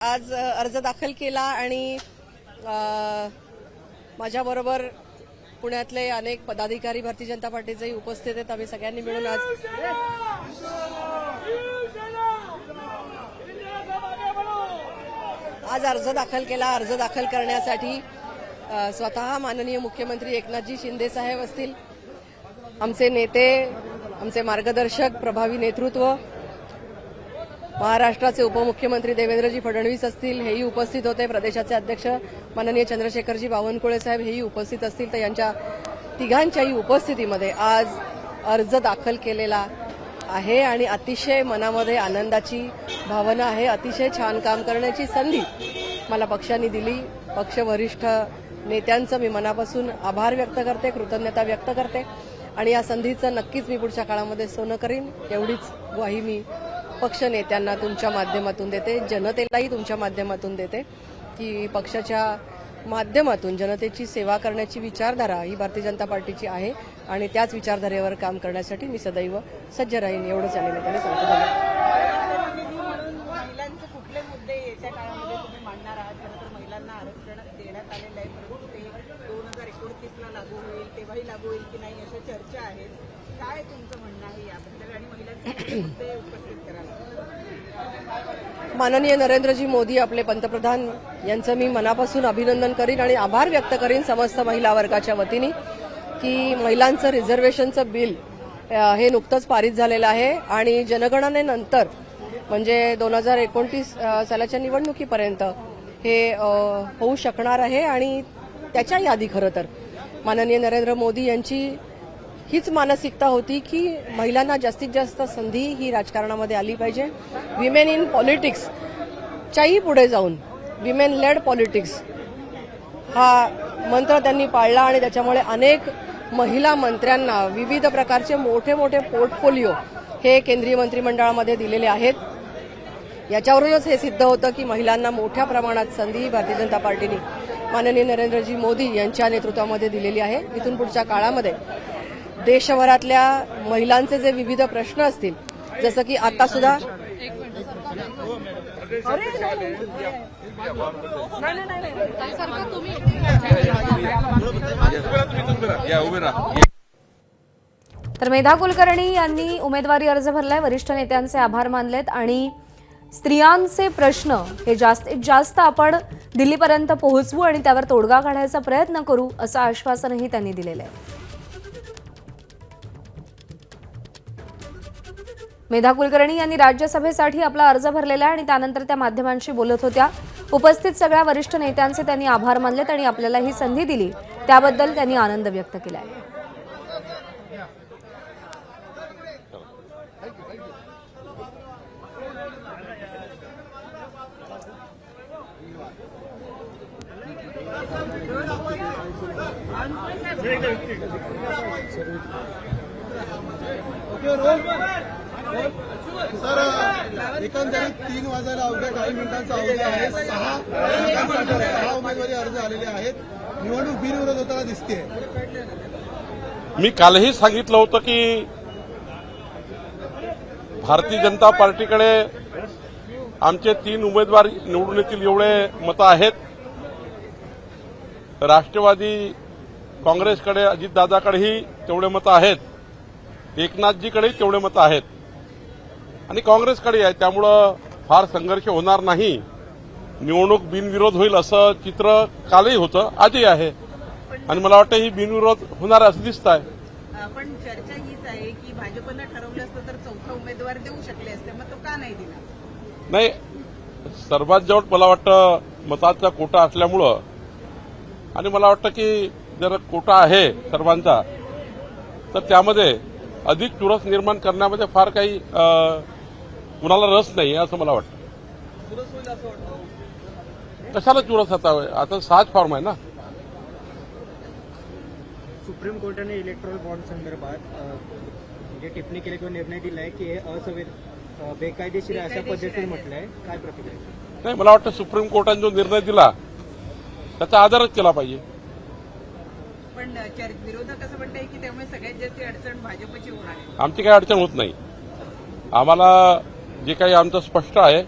आज अर्ज दाखल केला आणि माझ्याबरोबर पुण्यातले अनेक पदाधिकारी भारतीय जनता पार्टीचे उपस्थित आहेत। आम्ही सगळ्यांनी मिळून आज अर्ज दाखल केला। अर्ज दाखल करण्यासाठी स्वतः माननीय मुख्यमंत्री एकनाथजी शिंदे साहेब असतील, आमचे नेते, आमचे मार्गदर्शक, प्रभावी नेतृत्व, महाराष्ट्राचे उपमुख्यमंत्री देवेंद्रजी फडणवीस असतील, हेही उपस्थित होते। प्रदेशाचे अध्यक्ष माननीय चंद्रशेखरजी बावनकुळे साहेब हेही उपस्थित असतील। तर यांच्या तिघांच्याही उपस्थितीमध्ये आज अर्ज दाखल केलेला आहे आणि अतिशय मनामध्ये आनंदाची भावना आहे। अतिशय छान काम करण्याची संधी मला पक्षाने दिली। पक्ष वरिष्ठ नेत्यांचं मी मनापासून आभार व्यक्त करते, कृतज्ञता व्यक्त करते आणि या संधीचं नक्कीच मी पुढच्या काळामध्ये सोनं करीन, एवढीच ग्वाही मी पक्ष नेत्यांना तुमच्या माध्यमातून देते, जनतेलाही तुमच्या माध्यमातून देते की पक्षाच्या माध्यमातून जनतेची सेवा करण्याची विचारधारा ही भारतीय जनता पार्टीची आहे आणि त्याच विचारधारेवर काम करण्यासाठी मी सदैव सज्ज राहीन, एवढंच या निमित्ताने सांगतो। महिलांचे कुठले मुद्दे येत्या काळामध्ये तुम्ही मांडणार आहात? खरं तर महिलांना आरक्षण देण्यात आलेलं आहे, परंतु ते 2029ला लागू होईल, तेव्हाही लागू होईल की नाही अशा चर्चा आहेत। काय तुमचं म्हणणं आहे याबद्दल आणि महिलांचे मुद्दे उपस्थित कराल? माननीय नरेंद्रजी मोदी आपले पंतप्रधान यांचं मी मनापासून अभिनंदन करीन आणि आभार व्यक्त करीन समस्त महिला वर्गाच्या वतीने की महिलांचं रिझर्वेशनचं बिल हे नुकतंच पारित झालेलं आहे आणि जनगणनेनंतर म्हणजे 2029 सालाच्या निवडणुकीपर्यंत हे होऊ शकणार आहे आणि त्याच्याही आधी खरं तर माननीय नरेंद्र मोदी यांची हीच मानसिकता होती की महिलांना जास्तीत जास्त संधी ही राजकारणामध्ये आली पाहिजे। विमेन इन पॉलिटिक्सच्याही पुढे जाऊन विमेन लेड पॉलिटिक्स हा मंत्र त्यांनी पाळला आणि त्याच्यामुळे अनेक महिला मंत्र्यांना विविध प्रकारचे मोठे मोठे पोर्टफोलिओ हे केंद्रीय मंत्रिमंडळामध्ये दिलेले आहेत। याच्यावरूनच हे सिद्ध होतं की महिलांना मोठ्या प्रमाणात संधी भारतीय जनता पार्टीने माननीय नरेंद्रजी मोदी यांच्या नेतृत्वामध्ये दिलेली आहे। इथून पुढच्या काळामध्ये देशभरातल्या महिलांचे जे विविध प्रश्न असतील, जसं की आता सुद्धा तर मेधा कुलकर्णी यांनी उमेदवारी अर्ज भरलाय, वरिष्ठ नेत्यांचे आभार मानलेत आणि स्त्रियांचे प्रश्न हे जास्तीत जास्त आपण दिल्लीपर्यंत पोहोचवू आणि त्यावर तोडगा काढायचा प्रयत्न करू असं आश्वासनही त्यांनी दिलेलं आहे। मेधा कुलकर्णी यांनी राज्यसभेसाठी आपला अर्ज भरलेला आहे आणि त्यानंतर त्या माध्यमांशी बोलत होत्या। उपस्थित सगळ्या वरिष्ठ नेत्यांचे त्यांनी आभार मानलेत आणि आपल्याला ही संधी दिली त्याबद्दल त्यांनी आनंद व्यक्त केलाय। सर, एकंदरीत 3 वाजायला अवघ्या काही मिनिटांचा अवधी आहे। 6 उमेदवारी अर्ज आलेले आहेत। निवडणूक बिनविरोध होताना दिसते। मी कालही सांगितलं होतं की भारतीय जनता पार्टीकडे आमचे 3 उमेदवार निवडून येतील एवढे मतं आहेत। राष्ट्रवादी काँग्रेसकडे अजितदादाकडेही तेवढे मतं आहेत, एकनाथजीकडेही तेवढे मतं आहेत आणि काँग्रेसकडे आहे। त्यामुळं फार संघर्ष होणार नाही, निवडणूक बिनविरोध होईल असं चित्र कालही होतं, आजही आहे आणि मला वाटतं ही बिनविरोध होणार असं दिसत आहे। पण चर्चा हीच आहे की भाजपनं ठरवलं असतं तर 4था उमेदवार देऊ शकले असते, मग तो का नाही दिला? नाही, सर्वात जवळ मला वाटतं मताचा कोटा असल्यामुळं आणि मला वाटतं की जर कोटा आहे सर्वांचा तर त्यामध्ये अधिक चुरस निर्माण करण्यामध्ये फार काही कुणाला रस नाही असं मला वाटतं। कशाला चुरस आता 6 फॉर्म आहे ना। सुप्रीम कोर्टाने इलेक्ट्रॉल बॉन्ड संदर्भात टिप्पणी केली किंवा निर्णय दिलाय की हे बेकायदेशीर अशा पद्धतीने म्हटलंय, काय प्रतिक्रिया? नाही, मला वाटतं सुप्रीम कोर्टाने जो निर्णय दिला त्याचा आदरच केला पाहिजे। पण विरोधक असं म्हणताय की त्यामुळे सगळ्यात जास्त अडचण भाजपची होणार आहे। आमची काही अडचण होत नाही, आम्हाला जे काही आमचं स्पष्ट आहे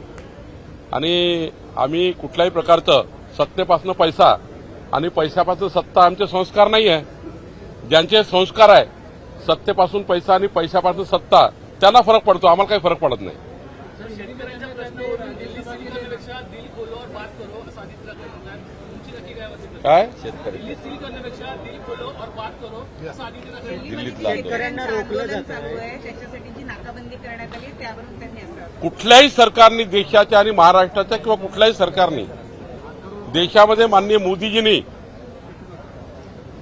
आणि आम्ही कुठल्याही प्रकारचं सत्तेपासून पैसा आणि पैशापासून सत्ता आमचे संस्कार नाही आहे. ज्यांचे संस्कार आहे सत्तेपासून पैसा आणि पैशापासून सत्ता, त्यांना फरक पडतो, आम्हाला काही फरक पडत नाही. काय शेतकऱ्यांना रोखलं जात चालू आहे. आहे त्याच्यासाठी जी नाकाबंदी करण्यात आली त्यावरून त्यांनी असं कुठल्याही सरकारने देशाच्या आणि महाराष्ट्राच्या किंवा कुठल्याही सरकारने देशामध्ये माननीय मोदीजींनी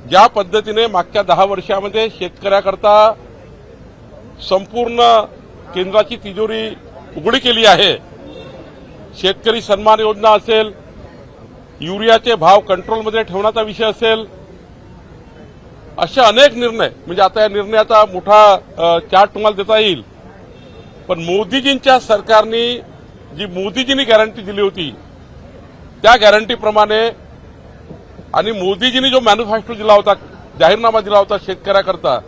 ज्या पद्धतीने मागच्या 10 वर्षामध्ये शेतकऱ्याकरता संपूर्ण केंद्राची तिजोरी उघडी केली आहे. शेतकरी सन्मान योजना असेल, युरियाचे भाव कंट्रोलमध्ये ठेवण्याचा विषय असेल, असे अनेक निर्णय, म्हणजे आता या निर्णयाचा मोठा चार्ट तुम्हाला देता येईल. पण मोदीजींच्या सरकारने जी मोदीजींनी गॅरंटी दिली होती त्या गॅरंटीप्रमाणे आणि मोदीजींनी जो मॅन्युफॅक्चर दिला होता, जाहीरनामा दिला होता शेतकऱ्याकरता,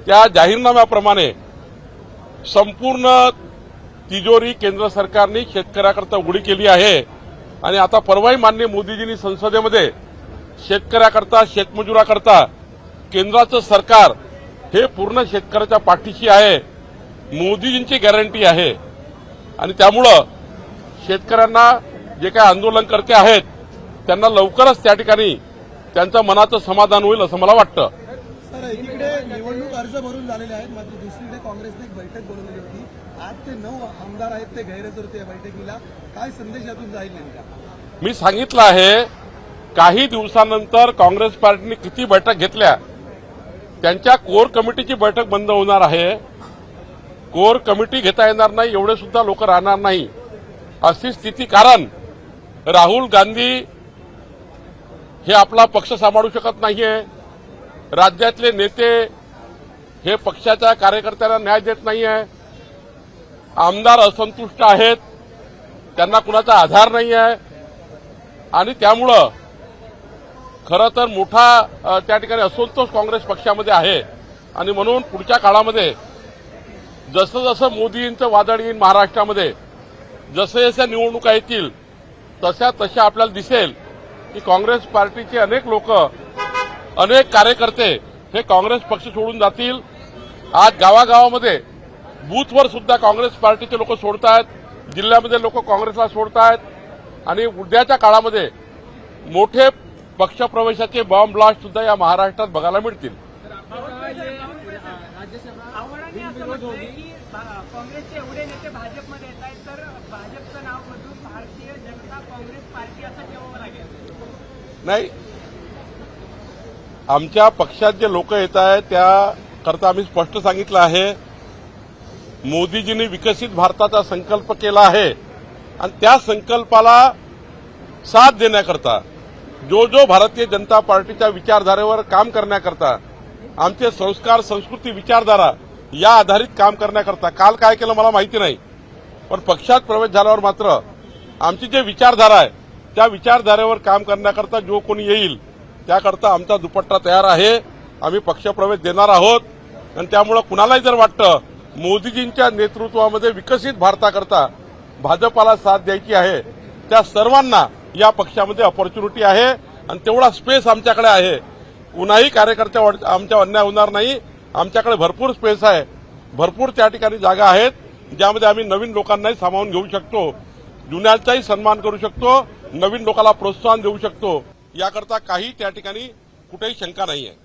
त्या जाहीरनाम्याप्रमाणे संपूर्ण तिजोरी केंद्र सरकारने शेतकऱ्याकरता उघडी केली आहे. आणि आता परवाही माननीय मोदीजींनी संसदेमध्ये शेतकऱ्याकरता, शेतमजुराकरता केंद्राचं सरकार हे पूर्ण शेतकऱ्याच्या पाठीशी आहे, मोदीजींची गॅरंटी आहे. आणि त्यामुळं शेतकऱ्यांना जे काही आंदोलनकर्ते आहेत त्यांना लवकरच त्या ठिकाणी त्यांचं मनाचं समाधान होईल असं मला वाटतं. सर, एकीकडे निवडणूक अर्ज भरून झालेले आहेत, मात्र दुसरीकडे काँग्रेसने एक बैठक बोलवलेली होती. 8 ते 9 आमदार आहेत ते गैरहजर होते या बैठकीला. काय संदेश यातून जाईल नेमका? मी सांगितलं आहे, काही दिवसानंतर काँग्रेस पार्टीने किती बैठक घेतल्या, त्यांच्या कोर कमिटीची बैठक बंद होणार आहे. कोर कमिटी घेता येणार नाही, एवढे सुद्धा लोक राहणार नाही अशी स्थिती. कारण राहुल गांधी हे आपला पक्ष सांभाळू शकत नाहीये. राज्यातले नेते हे पक्षाच्या कार्यकर्त्यांना न्याय देत नाहीये. आमदार असंतुष्ट आहेत, त्यांना कुणाचा आधार नाही आहे. आणि त्यामुळं खरं तर मोठा त्या ठिकाणी असंतोष काँग्रेस पक्षामध्ये आहे. आणि म्हणून पुढच्या काळामध्ये जसं जसं मोदींचं वादळ येईल महाराष्ट्रामध्ये, जसे जसे निवडणुका येतील तशा तशा आपल्याला दिसेल की काँग्रेस पार्टीचे अनेक लोक, अनेक कार्यकर्ते हे काँग्रेस पक्ष सोडून जातील. आज गावागावामध्ये बूथवर सुद्धा काँग्रेस पार्टीचे लोक सोडतायत, जिल्ह्यामध्ये लोक काँग्रेसला सोडतायत. आणि उद्याच्या काळामध्ये मोठे पक्षप्रवेशाचे बॉम्ब ब्लास्ट सुद्धा या महाराष्ट्रात बघायला मिळतील. आव्हानाने असं म्हटलंय की काँग्रेसचे एवढे नेते भाजपमध्ये येत आहेत तर भाजपचं नाव बदलून भारतीय जनता काँग्रेस पार्टी असं ठेवावं लागेल. नाही, आमच्या पक्षात जे लोक येत आहेत त्याकरता आम्ही स्पष्ट सांगितलं आहे, मोदीजींनी विकसित भारताचा संकल्प केला आहे आणि त्या संकल्पाला साथ देण्याकरता जो भारतीय जनता पार्टीच्या विचारधारेवर काम करण्याकरता, आमचे संस्कार, संस्कृती, विचारधारा या आधारित काम करण्याकरता, काल काय केलं मला माहिती नाही, पण पक्षात प्रवेश झाल्यावर मात्र आमची जे विचारधारा आहे त्या विचारधारेवर काम करण्याकरता जो कोणी येईल त्याकरता आमचा दुपट्टा तयार आहे. आम्ही पक्षप्रवेश देणार आहोत. आणि त्यामुळे कुणालाही जर वाटतं मोदीजींच्या नेतृत्वामध्ये विकसित भारताकरता भाजपाला साथ द्यायची आहे, त्या सर्वांना या पक्षामध्ये ऑपॉर्च्युनिटी आहे आणि तेवढा स्पेस आमच्याकडे आहे. कुणाही कार्यकर्त्यावर आमच्या अन्याय होणार नाही. आमच्याकडे भरपूर स्पेस आहे, भरपूर त्या ठिकाणी जागा आहेत ज्यामध्ये आम्ही नवीन लोकांनाही सामावून घेऊ शकतो, जुन्यांचाही सन्मान करू शकतो, नवीन लोकांना प्रोत्साहन देऊ शकतो. याकरता काही त्या ठिकाणी कुठेही शंका नाही आहे.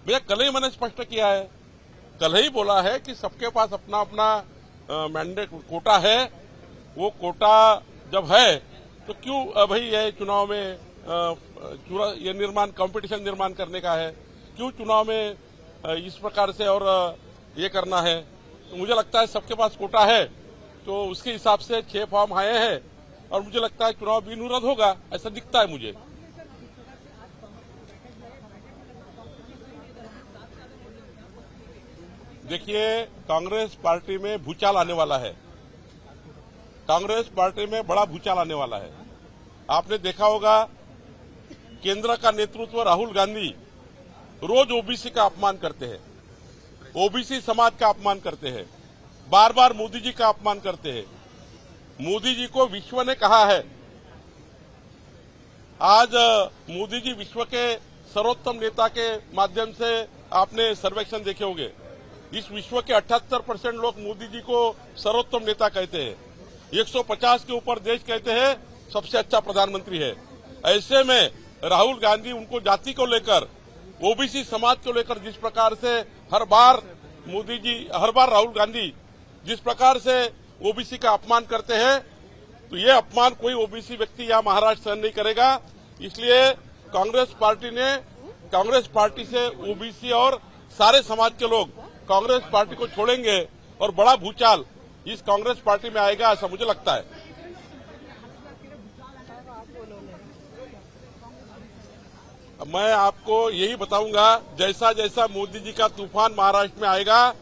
भैया कल ही मैंने स्पष्ट किया है, कल ही बोला है कि सबके पास अपना अपना मैंडेट कोटा है. वो कोटा जब है तो क्यों भाई ये चुनाव में ये निर्माण कंपटीशन निर्माण करने का है, क्यों चुनाव में इस प्रकार से और ये करना है. तो मुझे लगता है सबके पास कोटा है तो उसके हिसाब से 6 फॉर्म आए हैं और मुझे लगता है चुनाव बिनविरोध होगा, ऐसा दिखता है मुझे. देखिए, कांग्रेस पार्टी में भूचाल आने वाला है. कांग्रेस पार्टी में बड़ा भूचाल आने वाला है. आपने देखा होगा केंद्र का नेतृत्व राहुल गांधी रोज ओबीसी का अपमान करते हैं, ओबीसी समाज का अपमान करते हैं. बार बार मोदी जी का अपमान करते हैं। मोदी जी को विश्व ने कहा है, आज मोदी जी विश्व के सर्वोत्तम नेता के माध्यम से आपने सर्वेक्षण देखे होंगे। इस विश्व के 78% लोग मोदी जी को सर्वोत्तम नेता कहते हैं। 150 के ऊपर देश कहते हैं सबसे अच्छा प्रधानमंत्री है। ऐसे में राहुल गांधी उनको जाति को लेकर, ओबीसी समाज को लेकर जिस प्रकार से हर बार राहुल गांधी जिस प्रकार से ओबीसी का अपमान करते हैं, तो ये अपमान कोई ओबीसी व्यक्ति या महाराष्ट्र सहन नहीं करेगा। इसलिए कांग्रेस पार्टी से ओबीसी और सारे समाज के लोग कांग्रेस पार्टी को छोड़ेंगे और बड़ा भूचाल इस कांग्रेस पार्टी में आएगा, ऐसा मुझे लगता है। मैं आपको यही बताऊंगा, जैसा जैसा मोदी जी का तूफान महाराष्ट्र में आएगा,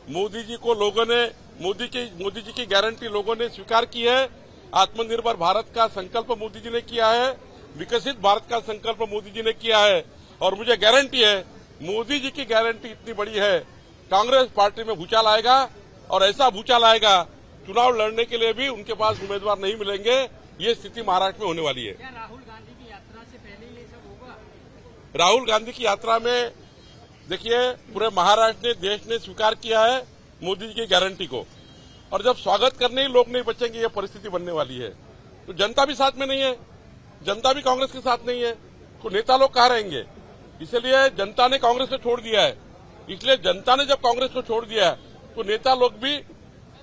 मोदी जी को लोगों ने मोदी जी की गारंटी लोगों ने स्वीकार की है। आत्मनिर्भर भारत का संकल्प मोदी जी ने किया है, विकसित भारत का संकल्प मोदी जी ने किया है, और मुझे गारंटी है मोदी जी की गारंटी इतनी बड़ी है, कांग्रेस पार्टी में भूचाल आएगा, और ऐसा भूचाल आएगा चुनाव लड़ने के लिए भी उनके पास उम्मीदवार नहीं मिलेंगे। ये स्थिति महाराष्ट्र में होने वाली है। क्या राहुल गांधी की यात्रा से पहले ही ये सब होगा? राहुल गांधी की यात्रा में देखिए, पूरे महाराष्ट्र ने, देश ने स्वीकार किया है मोदी जी की गारंटी को, और जब स्वागत करने ही लोग नहीं बचेंगे, ये परिस्थिति बनने वाली है। तो जनता भी साथ में नहीं है, जनता भी कांग्रेस के साथ नहीं है, तो नेता लोग कहाँ रहेंगे? इसलिए जनता ने कांग्रेस को छोड़ दिया है। इसलिए जनता ने जब कांग्रेस को छोड़ दिया है, तो नेता लोग भी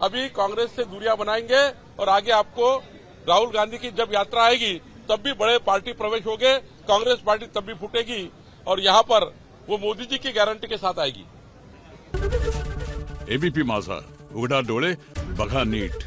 अभी कांग्रेस से दूरियां बनाएंगे, और आगे आपको राहुल गांधी की जब यात्रा आएगी तब भी बड़े पार्टी प्रवेश होंगे, कांग्रेस पार्टी तब भी फूटेगी, और यहां पर वो मोदी जी की गारंटी के साथ आएगी। एबीपी माझा, उघडा डोळे बघा नीट।